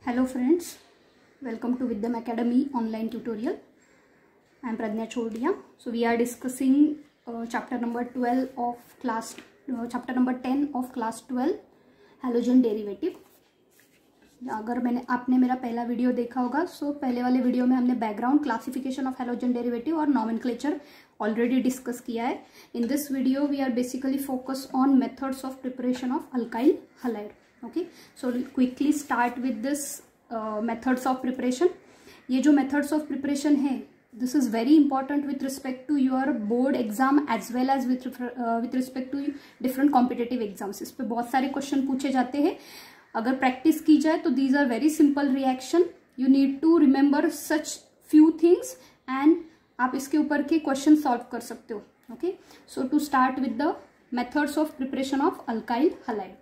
Hello friends, welcome to Vidyam Academy online tutorial. I am Pradnya Chodia. So we are discussing chapter number 10 of class 12 halogen derivative. अगर आपने मेरा पहला video देखा होगा सो पहले वाले वीडियो में हमने background classification of halogen derivative और नॉमेनक्लेचर ऑलरेडी डिस्कस किया है. In this video we are basically focus on methods of preparation of alkyl halide. Okay, so quickly start with this methods of preparation. ये जो methods of preparation है this is very important with respect to your board exam as well as with respect to different competitive exams. इस पर बहुत सारे question पूछे जाते हैं. अगर प्रैक्टिस की जाए तो these are very simple reaction. You need to remember such few things and आप इसके ऊपर के क्वेश्चन सॉल्व कर सकते हो. Okay, so to start with the methods of preparation of alkyl halide.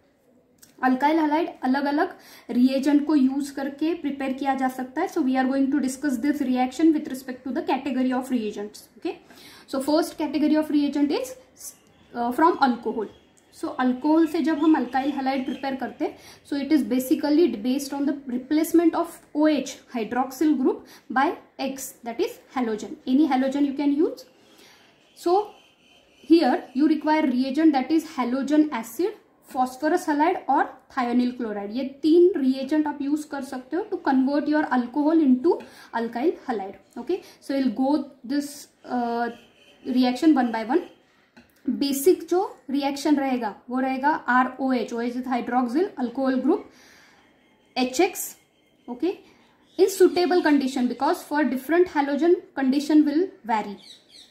Alkyl halide अलग अलग रिएजेंट को यूज करके प्रिपेयर किया जा सकता है. So we are going to discuss this reaction with respect to the category of reagents. Okay, so first category of reagent is from alcohol. So alcohol से जब हम अल्काइल हैलाइड प्रिपेयर करते हैं so it is basically based on the replacement of OH hydroxyl group by X, that is halogen. Any halogen you can use. So here you require reagent that is halogen acid, phosphorus halide और thionyl chloride. ये तीन reagent आप use कर सकते हो to convert your alcohol into alkyl halide. Okay, so we'll go this reaction one by one. Basic जो reaction रहेगा वो रहेगा ROH. OH is hydroxyl alcohol group HX. Okay, in suitable condition because for different halogen condition will vary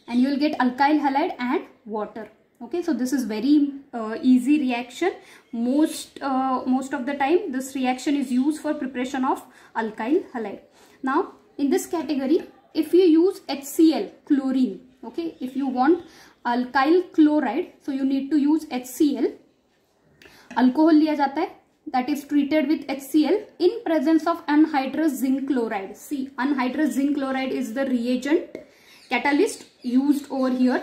and you will get alkyl halide and water. Okay, so this is very easy reaction. Most of the time this reaction is used for preparation of alkyl halide. Now in this category if you use HCl chlorine, okay, if you want alkyl chloride so you need to use HCl. Alcohol लिया जाता है that is treated with HCl in presence of anhydrous zinc chloride. See, anhydrous zinc chloride is the reagent catalyst used over here.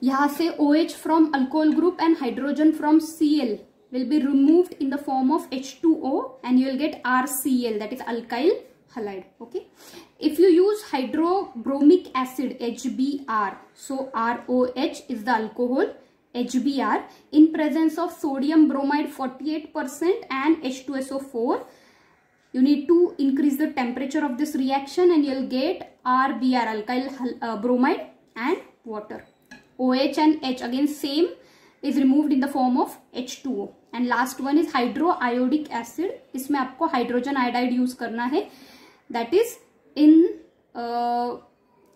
यहाँ से OH from alcohol group and hydrogen from Cl will be removed in the form of H2O and you will get RCl, that is alkyl halide. Okay, if you use hydrobromic acid HBr, so ROH is the alcohol, HBr in presence of sodium bromide 48% and H2SO4, you need to increase the temperature of this reaction and you'll get RBr, alkyl bromide and water. OH and H again same is removed in the form of H2O. and last one is hydroiodic acid. इसमें आपको hydrogen iodide use करना है, that is in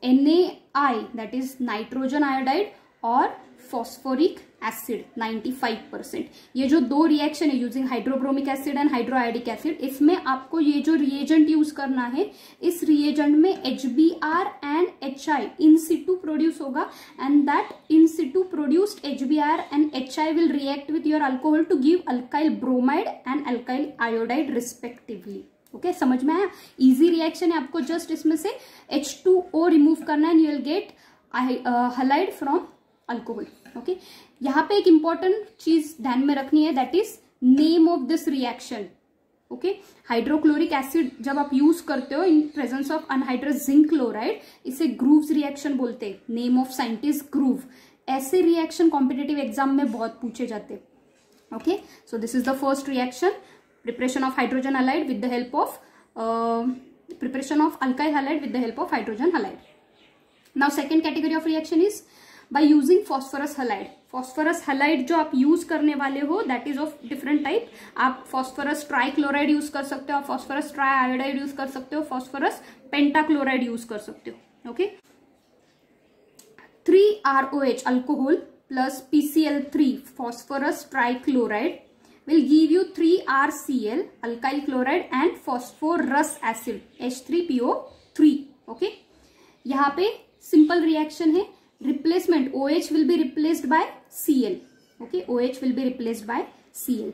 NaI, that is nitrogen iodide और phosphoric acid 95%. ये जो दो reaction है using hydrobromic acid and hydroiodic acid, इसमें आपको ये जो रिएजेंट यूज करना है इस रिएजेंट में HBr and HI in situ produce होगा and that in situ produced HBr and HI will react with your alcohol to give alkyl bromide and alkyl iodide respectively. Okay, समझ में आया? Easy reaction है. आपको just इसमें से H2O remove करना है and you will gate halide from alcohol. Okay, यहाँ पे एक इंपॉर्टेंट चीज ध्यान में रखनी है, that is name of this reaction. Okay, hydrochloric acid जब आप यूज करते हो इन presence of anhydrous zinc chloride, इसे ग्रूव्स रिएक्शन बोलते हैं. Name of scientist groove. ऐसे रिएक्शन कॉम्पिटेटिव एग्जाम में बहुत पूछे जाते हैं. Okay, so this is the first reaction, preparation of hydrogen halide with the help of preparation of alkyl halide with the help of hydrogen halide. Now second category of reaction is by using phosphorus halide. phosphorus halide जो आप use करने वाले हो that is of different type. आप phosphorus trichloride use कर सकते हो, phosphorus triiodide use कर सकते हो, phosphorus pentachloride यूज कर सकते हो. Okay, 3ROH alcohol plus PCl3 phosphorus trichloride will give you 3RCl alkyl chloride and phosphorus acid H3PO3. okay, यहाँ पे simple reaction है. replacement OH will be replaced by Cl. okay, OH will be replaced by Cl.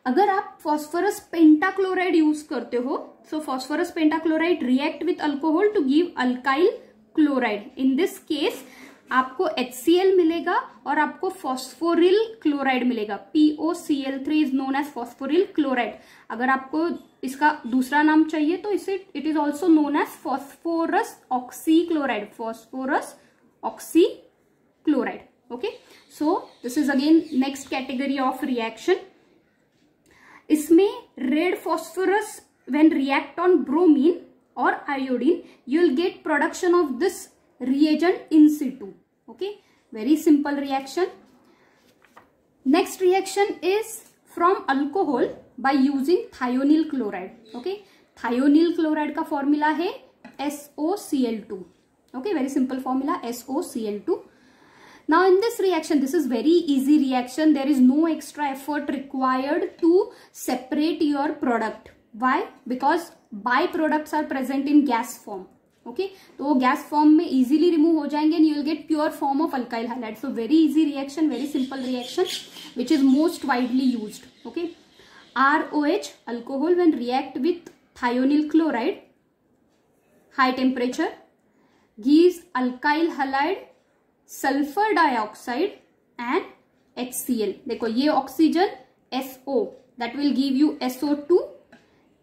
अगर आप phosphorus pentachloride use करते हो so phosphorus pentachloride react with alcohol to give alkyl chloride. in this case आपको HCl मिलेगा और आपको phosphoryl chloride मिलेगा। POCl3 is known as phosphoryl chloride. अगर आपको इसका दूसरा नाम चाहिए तो इसे it is also known as phosphorus oxy chloride, phosphorus oxy chloride. Okay, so this is again next category of reaction. इसमें red phosphorus when react on bromine or iodine, you will get production of this reagent in situ. Okay, very simple reaction. Next reaction is from alcohol by using thionyl chloride. Okay, thionyl chloride का formula है SOCl2. Okay, very simple formula, SOCl2. Now in this reaction, this is very easy reaction. There is no extra effort required to separate your product. Why? Because byproducts are present in gas form. Okay, तो gas form में easily remove हो जाएंगे and you will get pure form of alkyl halide. So very easy reaction, very simple reaction, which is most widely used. Okay, ROH, alcohol, when react with thionyl chloride, high temperature, gives alkyl halide, sulfur dioxide and HCl. देखो ये oxygen SO, that will give you SO2,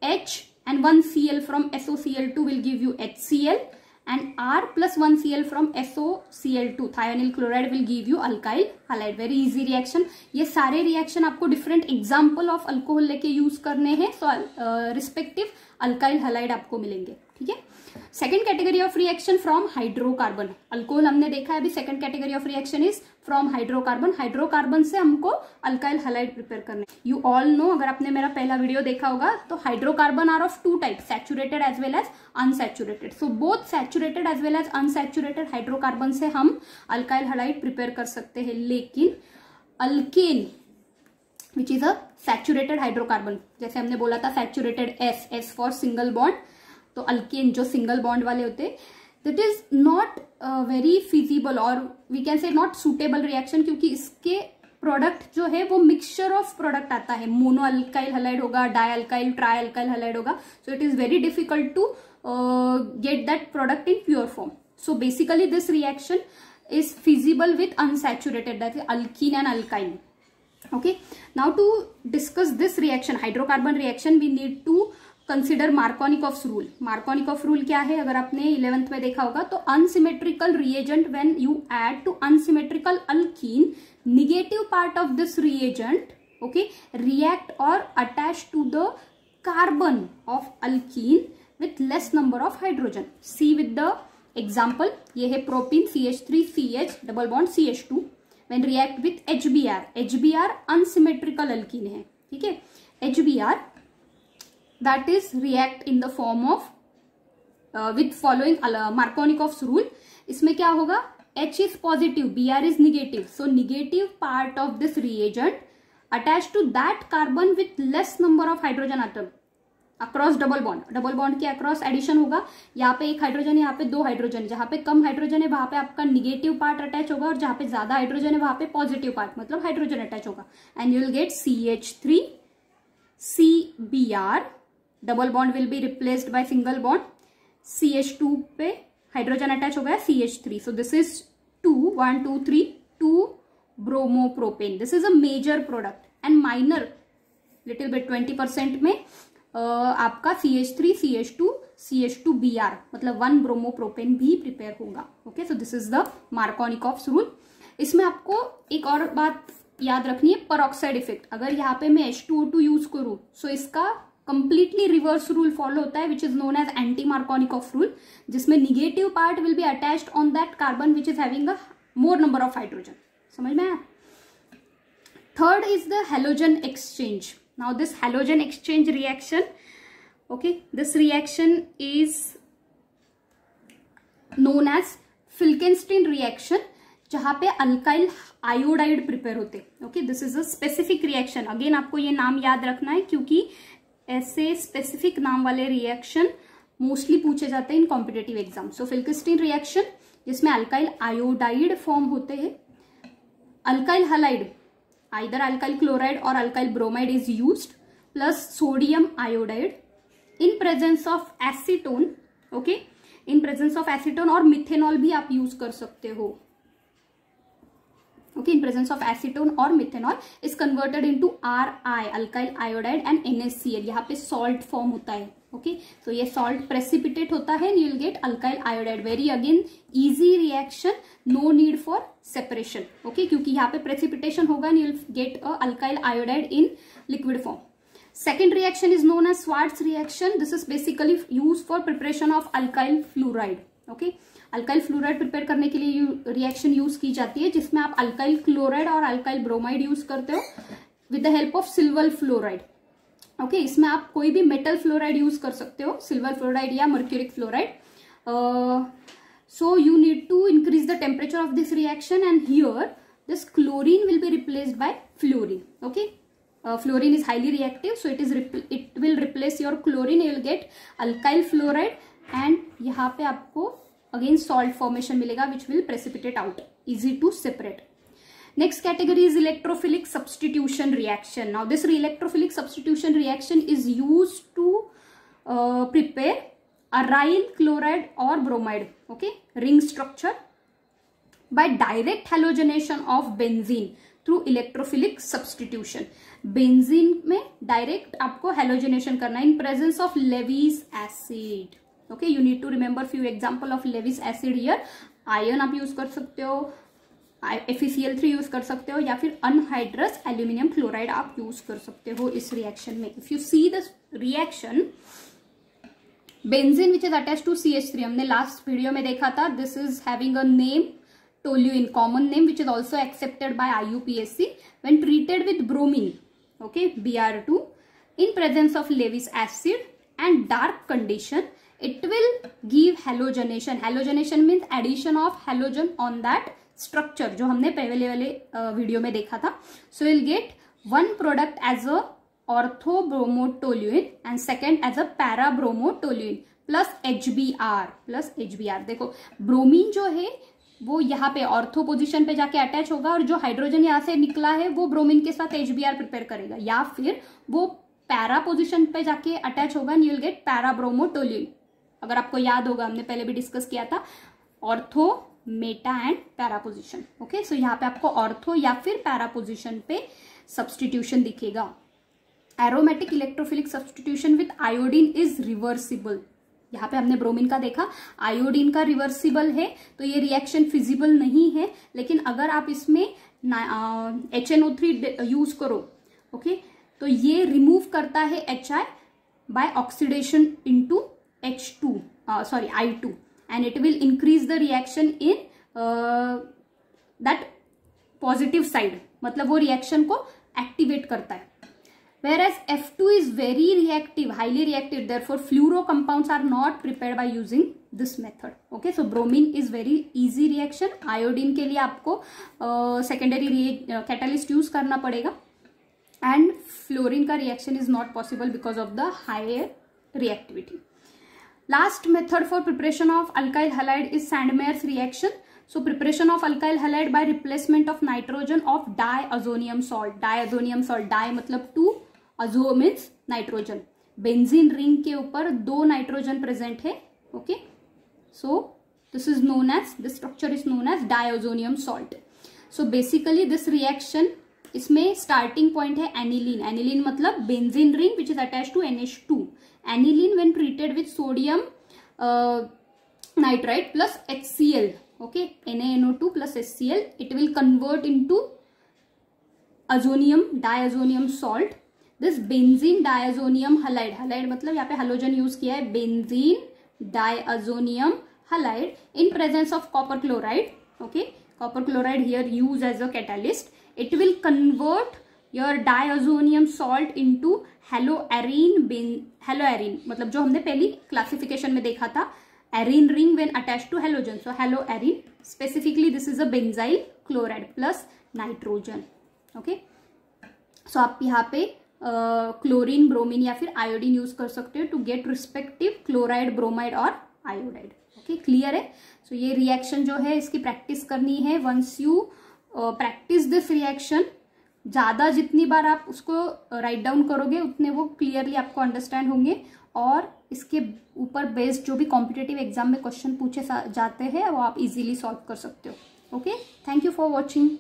H and 1 Cl from SOCl2 will give you HCl, and R plus 1 Cl from SOCl2 thionyl chloride will give you alkyl halide. Very easy reaction. ये सारे reaction आपको different example of alcohol लेके use करने हैं, so respective alkyl halide आपको मिलेंगे. ठीक है, second category of reaction from hydrocarbon. Alcohol हमने देखा है अभी. Second category of reaction is from hydrocarbon. Hydrocarbon से हमको अल्काइल हैलाइड प्रिपेयर करने. यू ऑल नो, अगर आपने मेरा पहला वीडियो देखा होगा तो hydrocarbon are of two type, saturated as well as unsaturated. So both saturated as well as unsaturated hydrocarbon से हम अल्काइल हैलाइड प्रिपेयर कर सकते हैं. लेकिन alkane which is a saturated hydrocarbon, जैसे हमने बोला था saturated S for single bond, तो अल्केन जो सिंगल बॉन्ड वाले होते हैं, that is not very feasible और we can say not suitable reaction, क्योंकि इसके प्रोडक्ट जो है वो मिक्सचर ऑफ प्रोडक्ट आता है. मोनो अल्काइल हैलाइड होगा, di alkyl, tri alkyl halide होगा. So it is very difficult to get that product in pure form. So basically this reaction is feasible with unsaturated, that is alkene and alkyne. Okay, now to discuss this reaction, hydrocarbon reaction, we need to consider Markovnikov's rule. Markovnikov's rule क्या है? अगर आपने 11th में देखा होगा तो unsymmetrical reagent, when you add to unsymmetrical alkene, negative part of this reagent, okay, react or attach to the carbon of alkene with less number of hydrogen. See with the example, ये है propene CH3CH double bond CH2. When react with HBr, HBr unsymmetrical alkene है. ठीक है, HBr that is react in the form of with following Markovnikov's rule. इसमें क्या होगा? H is positive, Br is negative. So negative part of this reagent attached to that carbon with less number of hydrogen atom across double bond. Double bond के across addition होगा. यहाँ पे एक hydrogen है, यहाँ पे दो हाइड्रोजन. जहाँ पे कम हाइड्रोजन है वहां पे आपका निगेटिव पार्ट अटैच होगा, और जहाँ पे ज्यादा हाइड्रोजन है वहां पे पॉजिटिव पार्ट मतलब हाइड्रोजन अटैच होगा. And you will get CH3 CBr. Double bond will be replaced by single bond. CH2 पे हाइड्रोजन अटैच हो गया CH3. So this is 1 2 3 2 bromopropane. This is a major product and minor little bit 20% में आपका CH3 CH2 CH2Br मतलब 1 bromopropane भी prepare होगा. Okay, so this is the Markovnikov's rule. इसमें आपको एक और बात याद रखनी है, परऑक्साइड इफेक्ट. अगर यहाँ पे मैं H2O2 यूज करूं सो इसका कंप्लीटली रिवर्स रूल फॉलो होता है, which is known as anti Markovnikov rule, जिसमें negative part will be attached on that carbon which is having a more number of hydrogen. समझ में आया? Third is the halogen exchange. Now this halogen exchange reaction, okay, this reaction is known as Falkenstein reaction, जहां पे alkyl iodide prepare होते. Okay, this is a specific reaction. Again आपको ये नाम याद रखना है क्योंकि ऐसे स्पेसिफिक नाम वाले रिएक्शन मोस्टली पूछे जाते हैं in competitive exam. So Falkenstein reaction जिसमें अल्काइल आयोडाइड फॉर्म होते हैं. Alkyl halide either alkyl chloride or alkyl bromide is used plus sodium iodide in presence of acetone. okay, in presence of acetone और methanol भी आप use कर सकते हो. Okay, in presence of acetone or methanol is converted into Ri, alkyl iodide and NaCl. यहाँ पे salt form होता है. Okay, so ये salt precipitate होता है and you will get alkyl iodide. Very again easy reaction, no need for separation. Okay, क्योंकि यहाँ पे precipitation होगा and you will get a alkyl iodide in liquid form. Second reaction is known as Schwarz reaction. This is basically used for preparation of alkyl fluoride. Okay, alkyl fluoride prepare करने के लिए reaction use की जाती है जिसमें आप alkyl chloride और alkyl bromide use करते हो with the help of silver fluoride. Okay, इसमें आप कोई भी मेटल फ्लोराइड यूज कर सकते हो, सिल्वर फ्लोराइड या mercuric fluoride. So you need to increase the temperature of this reaction and here this chlorine will be replaced by fluorine. Okay, fluorine is highly reactive, so it will replace your chlorine. You will get alkyl fluoride and यहाँ पे आपको again salt formation मिलेगा which will precipitate out, easy to separate. Next category is electrophilic substitution reaction. Now this electrophilic substitution reaction is used to prepare aryl chloride or bromide, okay, ring structure by direct halogenation of benzene through electrophilic substitution. Benzene में direct आपको halogenation करना in presence of Lewis acid. Okay, you need to remember few example of Lewis acid here. Iron आप use कर सकते हो, FeCl3 use कर सकते हो, या फिर अनहाइड्रस एल्यूमिनियम क्लोराइड आप यूज कर सकते हो इस रिएक्शन में. If you see this reaction, benzene which is attached to CH3, हमने लास्ट वीडियो में देखा था. This is having a name, toluene, common name, which is also accepted by IUPAC. When treated with bromine, okay, Br2, in presence of Lewis acid and dark condition, it will give halogenation. Halogenation means addition of halogen on that structure, जो हमने पहले वाले video में देखा था. So you'll get one product as a orthobromotoluene and second as a parabromotoluene plus HBr. देखो bromine जो है वो यहाँ पे ऑर्थो पोजीशन पे जाके अटैच होगा और जो हाइड्रोजन यहाँ से निकला है वो ब्रोमीन के साथ HBr प्रिपेयर करेगा, या फिर वो पैरा पोजीशन पे जाके अटैच होगा एंड यू विल गेट पैराब्रोमोटोल्यून. अगर आपको याद होगा हमने पहले भी डिस्कस किया था ortho, meta and para position. Okay, so यहाँ पे आपको ऑर्थो या फिर पैरा पोजीशन पे सब्सटीट्यूशन दिखेगा. Aromatic electrophilic substitution with iodine is reversible. यहाँ पे हमने ब्रोमीन का देखा, आयोडीन का रिवर्सिबल है, तो ये रिएक्शन फिजिबल नहीं है. लेकिन अगर आप इसमें HNO3 यूज करो, ओके, तो ये रिमूव करता है HI by oxidation into I2 and it will increase the reaction in that positive side, मतलब वो रिएक्शन को एक्टिवेट करता है. Whereas F2 is very reactive, highly reactive, therefore fluoro compounds are not prepared by using this method. Okay, so bromine is very easy reaction. Iodine के लिए आपको secondary catalyst use करना पड़ेगा, and fluorine का reaction is not possible because of the higher reactivity. Last method for preparation of alkyl halide is Sandmeyer's reaction. So preparation of alkyl halide by replacement of nitrogen of diazonium salt. Diazonium salt, di मतलब 2, azo means nitrogen. Benzene ring के ऊपर 2 nitrogen present है. Okay, so this is known as, this structure is known as diazonium salt. So basically this reaction, इसमें starting point है aniline. Aniline मतलब benzene ring which is attached to NH2. Aniline when treated with sodium nitride plus HCl, okay, NaNO2 plus HCl, it will convert into azonium, diazonium salt. This benzene diazonium halide, halide मतलब यहाँ पे halogen use किया है, benzene diazonium halide in presence of copper chloride. Okay, copper chloride here used as a catalyst. It will convert your diazonium salt into haloarine. haloarine मतलब जो हमने पहली classification में देखा था, arene ring when attached to halogen. So haloarine, specifically this is a benzyl chloride plus nitrogen. Okay, so आप यहाँ पे क्लोरीन, ब्रोमीन या फिर आयोडीन यूज कर सकते हो to get respective chloride, bromide और आयोडाइड. ओके, क्लियर है. सो ये रिएक्शन जो है इसकी प्रैक्टिस करनी है. Once you practice this reaction, ज्यादा जितनी बार आप उसको राइट डाउन करोगे उतने वो क्लियरली आपको अंडरस्टैंड होंगे, और इसके ऊपर बेस्ड जो भी कॉम्पिटिटिव एग्जाम में क्वेश्चन पूछे जाते हैं वो आप इजीली सॉल्व कर सकते हो. Okay, thank you for watching.